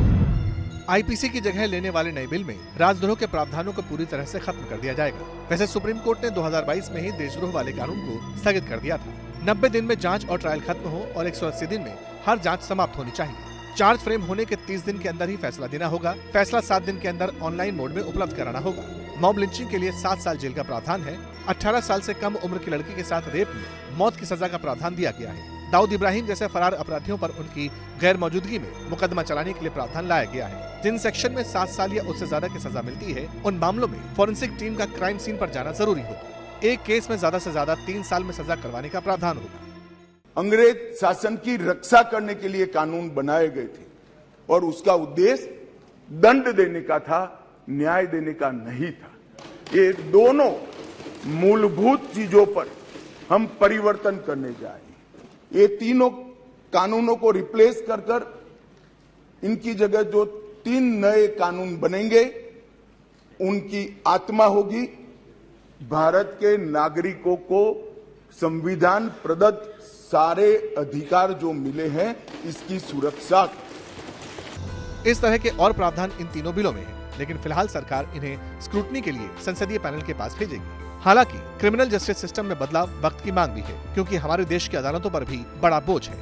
आईपीसी की जगह लेने वाले नए बिल में राजद्रोह के प्रावधानों को पूरी तरह से खत्म कर दिया जाएगा। वैसे सुप्रीम कोर्ट ने 2022 में ही देशद्रोह वाले कानून को स्थगित कर दिया था। 90 दिन में जांच और ट्रायल खत्म हो और 180 दिन में हर जांच समाप्त होनी चाहिए। चार्ज फ्रेम होने के 30 दिन के अंदर ही फैसला देना होगा। फैसला 7 दिन के अंदर ऑनलाइन मोड में उपलब्ध कराना होगा। मॉब लिंचिंग के लिए 7 साल जेल का प्रावधान है। 18 साल से कम उम्र की लड़की के साथ रेप में मौत की सजा का प्रावधान दिया गया है। दाऊद इब्राहिम जैसे फरार अपराधियों पर उनकी गैर मौजूदगी में मुकदमा चलाने के लिए प्रावधान लाया गया है। जिन सेक्शन में 7 साल या उससे ज्यादा की सजा मिलती है, उन मामलों में फॉरेंसिक टीम का क्राइम सीन पर जाना जरूरी होगा। एक केस में ज्यादा से ज्यादा 3 साल में सजा करवाने का प्रावधान होगा। अंग्रेज शासन की रक्षा करने के लिए कानून बनाए गए थे और उसका उद्देश्य दंड देने का था, न्याय देने का नहीं था। ये दोनों मूलभूत चीजों पर हम परिवर्तन करने जा रहे हैं। ये तीनों कानूनों को रिप्लेस कर इनकी जगह जो 3 नए कानून बनेंगे उनकी आत्मा होगी भारत के नागरिकों को संविधान प्रदत्त सारे अधिकार जो मिले हैं इसकी सुरक्षा। इस तरह के और प्रावधान इन तीनों बिलों में हैं, लेकिन फिलहाल सरकार इन्हें स्क्रूटनी के लिए संसदीय पैनल के पास भेजेगी। हालांकि क्रिमिनल जस्टिस सिस्टम में बदलाव वक्त की मांग भी है, क्योंकि हमारे देश की अदालतों पर भी बड़ा बोझ है।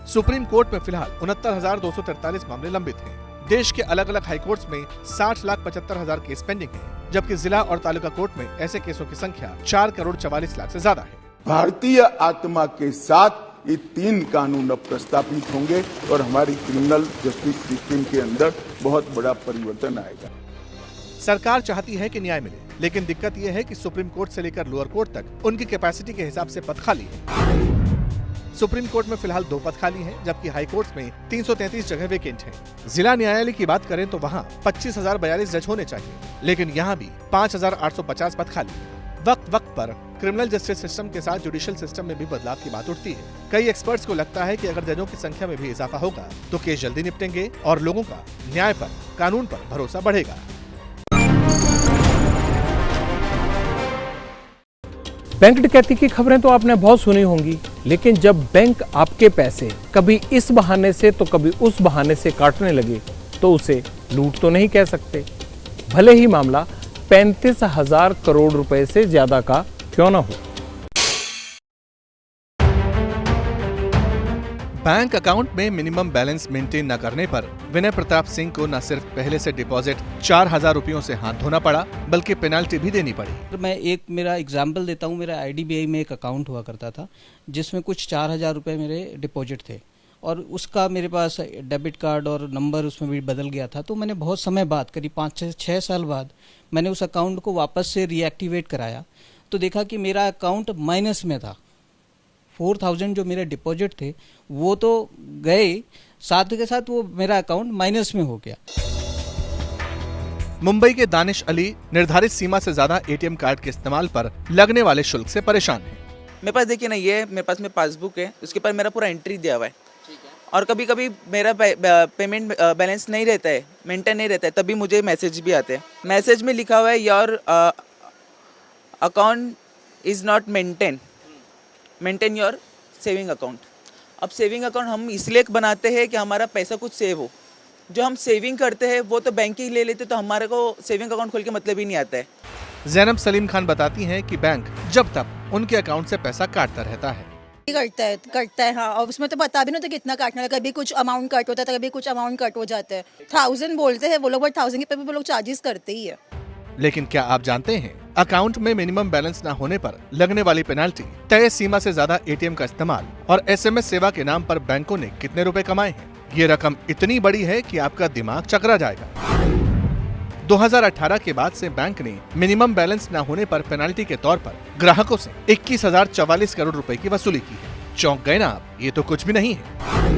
सुप्रीम कोर्ट में फिलहाल 69,243 मामले लंबित हैं। देश के अलग अलग हाई कोर्ट्स में 60,75,000 केस पेंडिंग हैं, जबकि जिला और तालुका कोर्ट में ऐसे केसों की संख्या 4,44,00,000 से ज्यादा है। भारतीय आत्मा के साथ ये 3 कानून अब प्रस्तावित होंगे और हमारी क्रिमिनल जस्टिस सिस्टम के अंदर बहुत बड़ा परिवर्तन आएगा। सरकार चाहती है कि न्याय मिले, लेकिन दिक्कत यह है कि सुप्रीम कोर्ट से लेकर लोअर कोर्ट तक उनकी कैपेसिटी के हिसाब से पद खाली है। सुप्रीम कोर्ट में फिलहाल 2 पद खाली हैं, जबकि हाई कोर्ट में 333 जगह वेकेंट हैं। जिला न्यायालय की बात करें तो वहाँ 25,042 जज होने चाहिए, लेकिन यहाँ भी 5,850 पद खाली है। वक्त वक्त पर क्रिमिनल जस्टिस सिस्टम के साथ जुडिशियल सिस्टम में भी बदलाव की बात उठती है। कई एक्सपर्ट्स को लगता है कि अगर जजों की संख्या में भी इजाफा होगा तो केस जल्दी निपटेंगे और लोगों का न्याय पर, कानून पर भरोसा बढ़ेगा। बैंक डकैती की खबरें तो आपने बहुत सुनी होंगी, लेकिन जब बैंक आपके पैसे कभी इस बहाने से तो कभी उस बहाने से काटने लगे तो उसे लूट तो नहीं कह सकते, भले ही मामला 35,000 करोड़ रुपए से ज्यादा का क्यों ना हो। बैंक अकाउंट में मिनिमम बैलेंस मेंटेन न करने पर विनय प्रताप सिंह को न सिर्फ पहले से डिपॉजिट 4,000 रुपयों से हाथ धोना पड़ा, बल्कि पेनाल्टी भी देनी पड़ी। मैं एक मेरा एग्जाम्पल देता हूँ। मेरा IDBI में एक अकाउंट हुआ करता था जिसमें कुछ 4,000 रुपये मेरे डिपॉजिट थे और उसका मेरे पास डेबिट कार्ड और नंबर उसमें भी बदल गया था। तो मैंने बहुत समय बाद, करीब 5-6 साल बाद मैंने उस अकाउंट को वापस से रीएक्टिवेट कराया तो देखा कि मेरा अकाउंट माइनस में था। 4,000 जो मेरे डिपॉजिट थे वो तो गए, साथ के साथ वो मेरा अकाउंट माइनस में हो गया। मुंबई के दानिश अली निर्धारित सीमा से ज्यादा ATM कार्ड के इस्तेमाल पर लगने वाले शुल्क से परेशान हैं। मेरे पास देखिए ना, ये मेरे पास में पासबुक है, उसके पर मेरा पूरा एंट्री दिया हुआ है और कभी कभी मेरा पेमेंट बैलेंस नहीं रहता है, मेंटेन नहीं रहता है, तभी मुझे मैसेज भी आते हैं। मैसेज में लिखा हुआ है your account is not maintain your saving account. अब सेविंग अकाउंट हम इसलिए बनाते हैं कि हमारा पैसा कुछ सेव हो। जो हम सेविंग करते हैं वो तो बैंक ही ले लेते, तो हमारे को सेविंग अकाउंट खोल के मतलब ही नहीं आता है। ज़ैनब सलीम खान बताती हैं कि बैंक जब तक उनके अकाउंट से पैसा काटता रहता है। करता है हाँ, और उसमें तो बता भी नहीं होता कितना काटना है। कभी कुछ अमाउंट कट होता है, कभी कुछ अमाउंट कट हो जाता है। 1,000 बोलते हैं वो लोग, बट 1,000 के पे भी वो लोग चार्जेस करते ही है। लेकिन क्या आप जानते हैं अकाउंट में मिनिमम बैलेंस न होने पर लगने वाली पेनाल्टी, तय सीमा से ज्यादा ATM का इस्तेमाल और SMS सेवा के नाम पर बैंकों ने कितने रुपए कमाए हैं? ये रकम इतनी बड़ी है कि आपका दिमाग चकरा जाएगा। 2018 के बाद से बैंक ने मिनिमम बैलेंस न होने पर पेनाल्टी के तौर पर ग्राहकों से 21,044 करोड़ रुपए की वसूली की है। चौंक गए ना आप? ये तो कुछ भी नहीं है।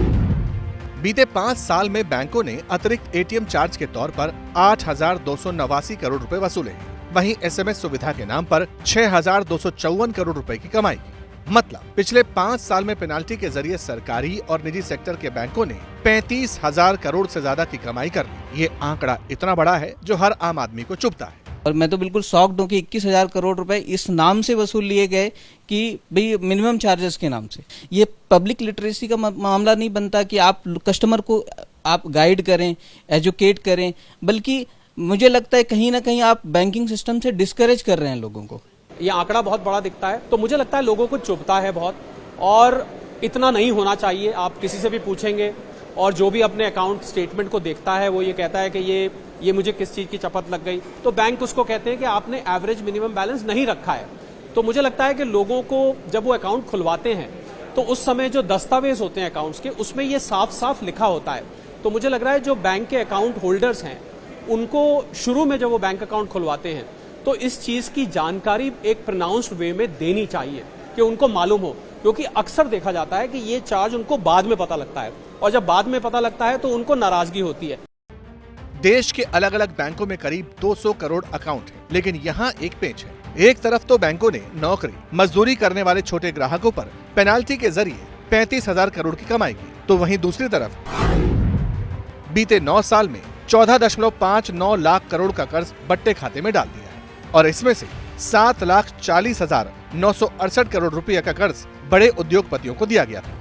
बीते 5 साल में बैंकों ने अतिरिक्त ATM चार्ज के तौर पर 8,289 करोड़ रुपए वसूले हैं। वहीं SMS सुविधा के नाम पर 6,254 करोड़ रुपए की कमाई की। मतलब पिछले 5 साल में पेनाल्टी के जरिए सरकारी और निजी सेक्टर के बैंकों ने 35,000 करोड़ से ज्यादा की कमाई कर ली। ये आंकड़ा इतना बड़ा है जो हर आम आदमी को चुभता है। और मैं तो बिल्कुल शॉक्ड हूँ कि 21,000 करोड़ रुपए इस नाम से वसूल लिए गए कि भाई मिनिमम चार्जेस के नाम से। ये पब्लिक लिटरेसी का मामला नहीं बनता कि आप कस्टमर को आप गाइड करें, एजुकेट करें, बल्कि मुझे लगता है कहीं ना कहीं आप बैंकिंग सिस्टम से डिस्करेज कर रहे हैं लोगों को। ये आंकड़ा बहुत बड़ा दिखता है तो मुझे लगता है लोगों को चुभता है बहुत, और इतना नहीं होना चाहिए। आप किसी से भी पूछेंगे और जो भी अपने अकाउंट स्टेटमेंट को देखता है वो ये कहता है कि ये मुझे किस चीज की चपत लग गई, तो बैंक उसको कहते हैं कि आपने एवरेज मिनिमम बैलेंस नहीं रखा है। तो मुझे लगता है कि लोगों को जब वो अकाउंट खुलवाते हैं तो उस समय जो दस्तावेज होते हैं अकाउंट्स के, उसमें ये साफ साफ लिखा होता है। तो मुझे लग रहा है जो बैंक के अकाउंट होल्डर्स हैं उनको शुरू में जब वो बैंक अकाउंट खुलवाते हैं तो इस चीज की जानकारी एक प्रोनाउंस्ड वे में देनी चाहिए कि उनको मालूम हो, क्योंकि अक्सर देखा जाता है कि ये चार्ज उनको बाद में पता लगता है, और जब बाद में पता लगता है तो उनको नाराजगी होती है। देश के अलग अलग बैंकों में करीब 200 करोड़ अकाउंट है, लेकिन यहाँ एक पेच है। एक तरफ तो बैंकों ने नौकरी मजदूरी करने वाले छोटे ग्राहकों पर पेनाल्टी के जरिए 35,000 करोड़ की कमाई की, तो वहीं दूसरी तरफ बीते 9 साल में 14.59 लाख करोड़ का कर्ज बट्टे खाते में डाल दिया है, और इसमें से 7,40,968 करोड़ रुपए का कर्ज बड़े उद्योगपतियों को दिया गया था।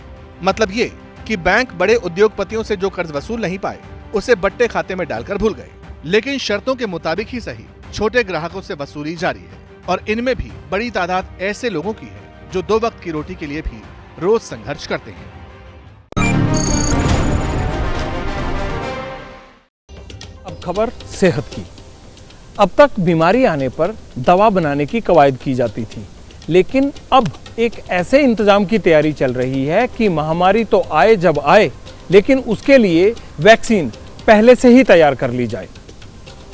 मतलब ये कि बैंक बड़े उद्योगपतियों से जो कर्ज वसूल नहीं पाए उसे बट्टे खाते में डालकर भूल गए, लेकिन शर्तों के मुताबिक ही सही छोटे ग्राहकों से वसूली जारी है, और इनमें भी बड़ी तादाद ऐसे लोगों की है जो 2 वक्त की रोटी के लिए भी रोज संघर्ष करते हैं। अब खबर सेहत की। अब तक बीमारी आने पर दवा बनाने की कवायद की जाती थी, लेकिन अब एक ऐसे इंतजाम की तैयारी चल रही है कि महामारी तो आए जब आए, लेकिन उसके लिए वैक्सीन पहले से ही तैयार कर ली जाए।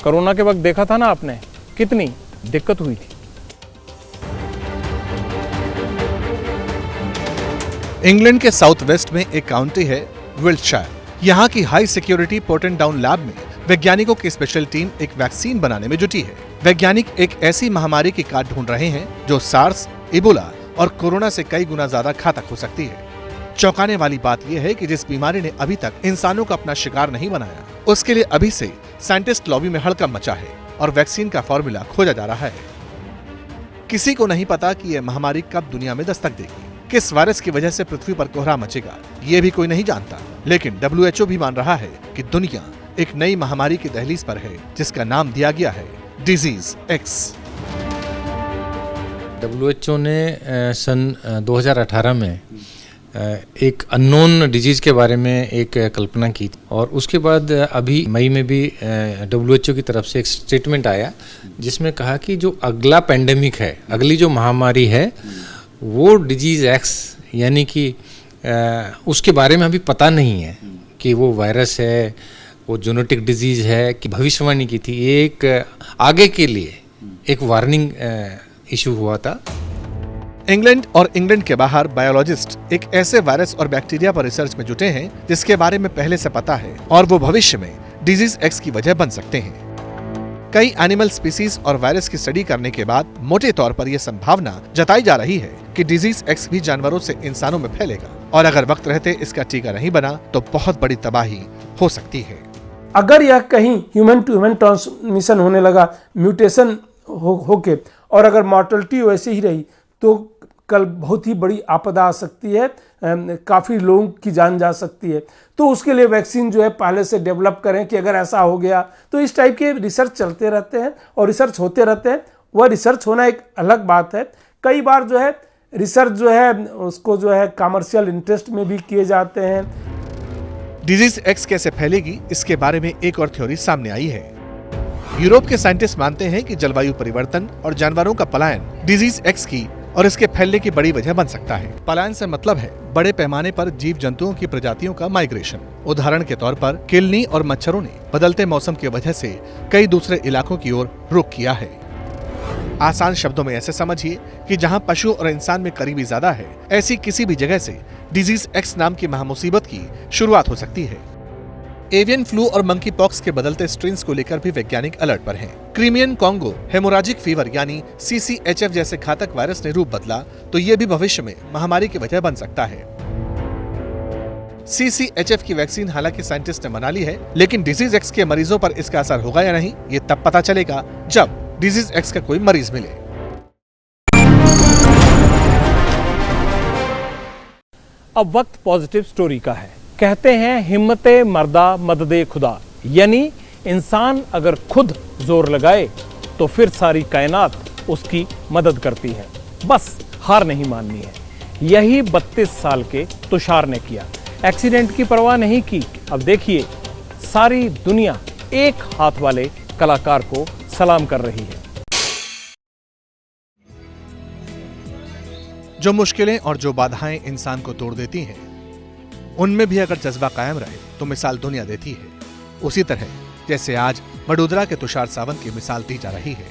कोरोना के वक्त देखा था ना आपने कितनी दिक्कत हुई थी। इंग्लैंड के साउथ वेस्ट में एक काउंटी है विल्टशायर। यहाँ की high security Porton down lab में वैज्ञानिकों की स्पेशल टीम एक वैक्सीन बनाने में जुटी है। वैज्ञानिक एक ऐसी महामारी की काट ढूंढ रहे हैं जो सार्स, इबोला और कोरोना से कई गुना ज्यादा घातक हो सकती है। चौंकाने वाली बात यह है कि जिस बीमारी ने अभी तक इंसानों का अपना शिकार नहीं बनाया, उसके लिए अभी से साइंटिस्ट लॉबी में हड़कंप मचा है और वैक्सीन का फॉर्मूला खोजा जा रहा है। किसी को नहीं पता कि यह महामारी कब दुनिया में दस्तक देगी, किस वायरस की वजह से पृथ्वी पर कोहरा मचेगा, ये भी कोई नहीं जानता। लेकिन WHO भी मान रहा है कि दुनिया एक नई महामारी की दहलीज पर है, जिसका नाम दिया गया है डिजीज एक्स। WHO ने सन 2018 में एक अननोन डिजीज के बारे में एक कल्पना की, और उसके बाद अभी मई में भी WHO की तरफ से एक स्टेटमेंट आया जिसमें कहा कि जो अगला पेंडेमिक है, अगली जो महामारी है, वो डिजीज एक्स, यानी कि उसके बारे में अभी पता नहीं है कि वो वायरस है, वो जेनेटिक डिजीज है कि भविष्यवाणी की थी। ये एक आगे के लिए एक वार्निंग इशू हुआ था। इंग्लैंड और इंग्लैंड के बाहर बायोलॉजिस्ट एक ऐसे वायरस और बैक्टीरिया पर रिसर्च में जुटे हैं जिसके बारे में पहले से पता है और वो भविष्य में डिजीज एक्स की वजह बन सकते हैं। कई एनिमल स्पीसीज और वायरस की स्टडी करने के बाद मोटे तौर पर यह संभावना जताई जा रही है कि डिजीज एक्स भी जानवरों से इंसानों में फैलेगा, और अगर वक्त रहते इसका टीका नहीं बना तो बहुत बड़ी तबाही हो सकती है। अगर यह कहीं ह्यूमन टू ह्यूमन ट्रांसमिशन होने लगा, म्यूटेशन होके, और अगर मॉर्टलिटी वैसे ही रही तो कल बहुत ही बड़ी आपदा आ सकती है, काफ़ी लोगों की जान जा सकती है। तो उसके लिए वैक्सीन जो है पहले से डेवलप करें कि अगर ऐसा हो गया तो इस टाइप के रिसर्च चलते रहते हैं और रिसर्च होते रहते हैं। वह रिसर्च होना एक अलग बात है। कई बार जो है रिसर्च जो है उसको जो है कमर्शियल इंटरेस्ट में भी किए जाते हैं। डिजीज एक्स कैसे फैलेगी, इसके बारे में एक और थ्योरी सामने आई है। यूरोप के साइंटिस्ट मानते हैं कि जलवायु परिवर्तन और जानवरों का पलायन डिजीज एक्स की और इसके फैलने की बड़ी वजह बन सकता है। पलायन से मतलब है बड़े पैमाने पर जीव जंतुओं की प्रजातियों का माइग्रेशन। उदाहरण के तौर पर किलनी और मच्छरों ने बदलते मौसम की वजह से कई दूसरे इलाकों की ओर रुख किया है। आसान शब्दों में ऐसे समझिए कि जहां पशु और इंसान में करीबी ज्यादा है, ऐसी किसी भी जगह से डिजीज एक्स नाम की महामुसीबत की शुरुआत हो सकती है। एवियन फ्लू और मंकी पॉक्स के बदलते स्ट्रेन्स को लेकर भी वैज्ञानिक अलर्ट पर हैं। क्रीमियन कॉन्गो हेमोराजिक फीवर यानी CCHF जैसे घातक वायरस ने रूप बदला तो ये भी भविष्य में महामारी की वजह बन सकता है। CCHF की वैक्सीन हालांकि साइंटिस्ट ने बना ली है, लेकिन डिजीज एक्स के मरीजों पर इसका असर होगा या नहीं, ये तब पता चलेगा जब डिजीज एक्स का कोई मरीज मिले। अब वक्त पॉजिटिव स्टोरी का है। कहते हैं हिम्मते मर्दा मददे खुदा, यानी इंसान अगर खुद जोर लगाए तो फिर सारी कायनात उसकी मदद करती है। बस हार नहीं माननी है। यही 32 साल के तुषार ने किया। एक्सीडेंट की परवाह नहीं की। अब देखिए सारी दुनिया एक हाथ वाले कलाकार को सलाम कर रही है। जो मुश्किलें और जो बाधाएं इंसान को तोड़ देती हैं, उनमें भी अगर जज्बा कायम रहे तो मिसाल दुनिया देती है। उसी तरह जैसे आज वडोदरा के तुषार सावंत की मिसाल दी जा रही है।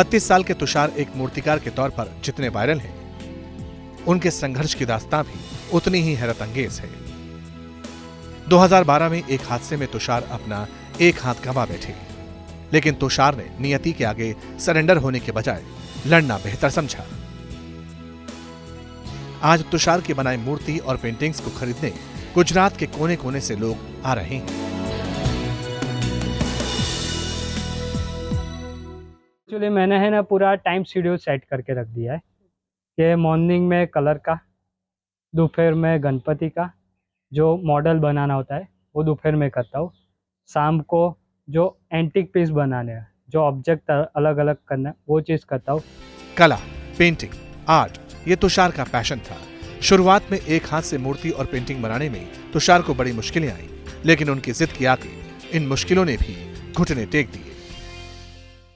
32 साल के तुषार एक मूर्तिकार के तौर पर जितने वायरल हैं, उनके संघर्ष की दास्तां भी उतनी ही हैरत अंगेज है। 2012 में एक हादसे में तुषार अपना एक हाथ गंवा बैठे, लेकिन तुषार ने नियति के आगे सरेंडर होने के बजाय लड़ना बेहतर समझा। आज तुषार की बनाई मूर्ति और पेंटिंग्स को खरीदने गुजरात के कोने कोने से लोग आ रहे हैं। एक्चुअली मैंने है ना पूरा टाइम शेड्यूल सेट करके रख दिया है कि मॉर्निंग में कलर का, दोपहर में गणपति का जो मॉडल बनाना होता है वो दोपहर में करता हूँ, शाम को जो एंटीक पीस बनाने हैं, जो ऑब्जेक्ट अलग अलग करना है वो चीज़ करता हूँ। कला, पेंटिंग, आर्ट ये तुषार का पैशन था। शुरुआत में एक हाथ से मूर्ति और पेंटिंग बनाने में तुषार को बड़ी मुश्किलें आई, लेकिन उनकी जिद के आगे इन मुश्किलों ने भी घुटने टेक दिए।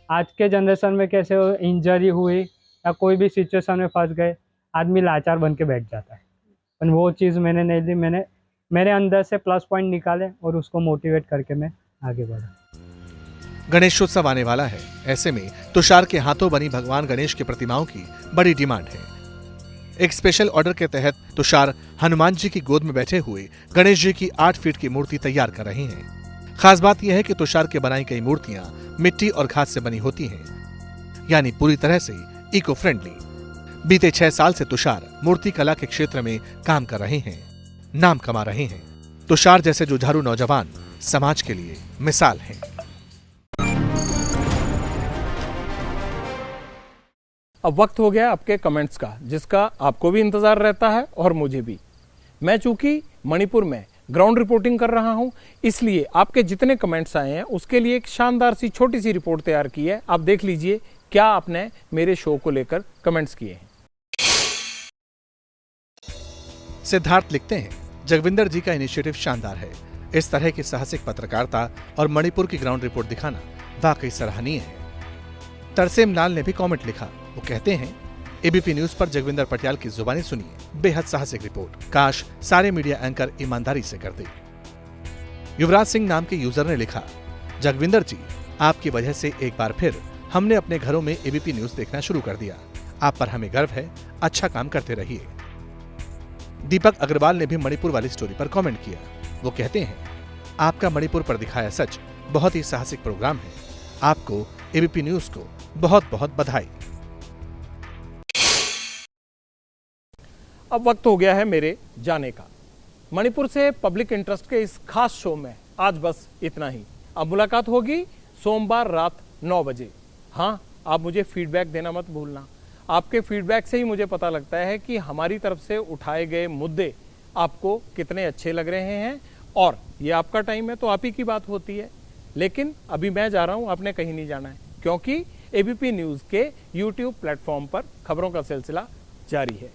आज के जनरेशन में कैसे इंजरी हुई या कोई भी सिचुएशन में फंस गए, आदमी लाचार बन के बैठ जाता है, पर वो चीज़ मैंने नहीं दी। मैंने मेरे अंदर से प्लस पॉइंट निकाले और उसको मोटिवेट करके मैं आगे बढ़ा। गणेशोत्सव आने वाला है, ऐसे में तुषार के हाथों बनी भगवान गणेश की प्रतिमाओं की बड़ी डिमांड है। एक स्पेशल ऑर्डर के तहत तुषार हनुमान जी की गोद में बैठे हुए गणेश जी की 8 फीट की मूर्ति तैयार कर रहे हैं। खास बात यह है कि तुषार के बनाई गई मूर्तियां मिट्टी और घास से बनी होती हैं, यानी पूरी तरह से इको फ्रेंडली। बीते 6 साल से तुषार मूर्ति कला के क्षेत्र में काम कर रहे हैं, नाम कमा रहे हैं। तुषार जैसे जुझारू नौजवान समाज के लिए मिसाल हैं। अब वक्त हो गया आपके कमेंट्स का, जिसका आपको भी इंतजार रहता है और मुझे भी। मैं चूंकि मणिपुर में ग्राउंड रिपोर्टिंग कर रहा हूं, इसलिए आपके जितने कमेंट्स आए हैं उसके लिए एक शानदार सी छोटी सी रिपोर्ट तैयार की है। आप देख लीजिए क्या आपने मेरे शो को लेकर कमेंट्स किए हैं। सिद्धार्थ लिखते हैं, जगविंदर जी का इनिशिएटिव शानदार है। इस तरह की साहसिक पत्रकारिता और मणिपुर की ग्राउंड रिपोर्ट दिखाना वाकई सराहनीय है। तरसेम लाल ने भी कमेंट लिखा। वो कहते हैं, एबीपी न्यूज पर जगविंदर पटियाल की जुबानी सुनिए, बेहद साहसिक रिपोर्ट, काश सारे मीडिया एंकर ईमानदारी से करते। युवराज सिंह नाम के यूजर ने लिखा, जगविंदर जी आपकी वजह से एक बार फिर हमने अपने घरों में एबीपी न्यूज देखना शुरू कर दिया। आप पर हमें गर्व है, अच्छा काम करते रहिए। दीपक अग्रवाल ने भी मणिपुर वाली स्टोरी पर कमेंट किया। वो कहते हैं, आपका मणिपुर पर दिखाया सच बहुत ही साहसिक प्रोग्राम है। आपको एबीपी न्यूज को बहुत बहुत बधाई। अब वक्त हो गया है मेरे जाने का। मणिपुर से पब्लिक इंटरेस्ट के इस खास शो में आज बस इतना ही। अब मुलाकात होगी सोमवार रात 9 बजे। हाँ, आप मुझे फीडबैक देना मत भूलना। आपके फीडबैक से ही मुझे पता लगता है कि हमारी तरफ से उठाए गए मुद्दे आपको कितने अच्छे लग रहे हैं, और ये आपका टाइम है तो आप ही की बात होती है। लेकिन अभी मैं जा रहा हूं, आपने कहीं नहीं जाना है, क्योंकि एबीपी न्यूज़ के YouTube प्लेटफॉर्म पर खबरों का सिलसिला जारी है।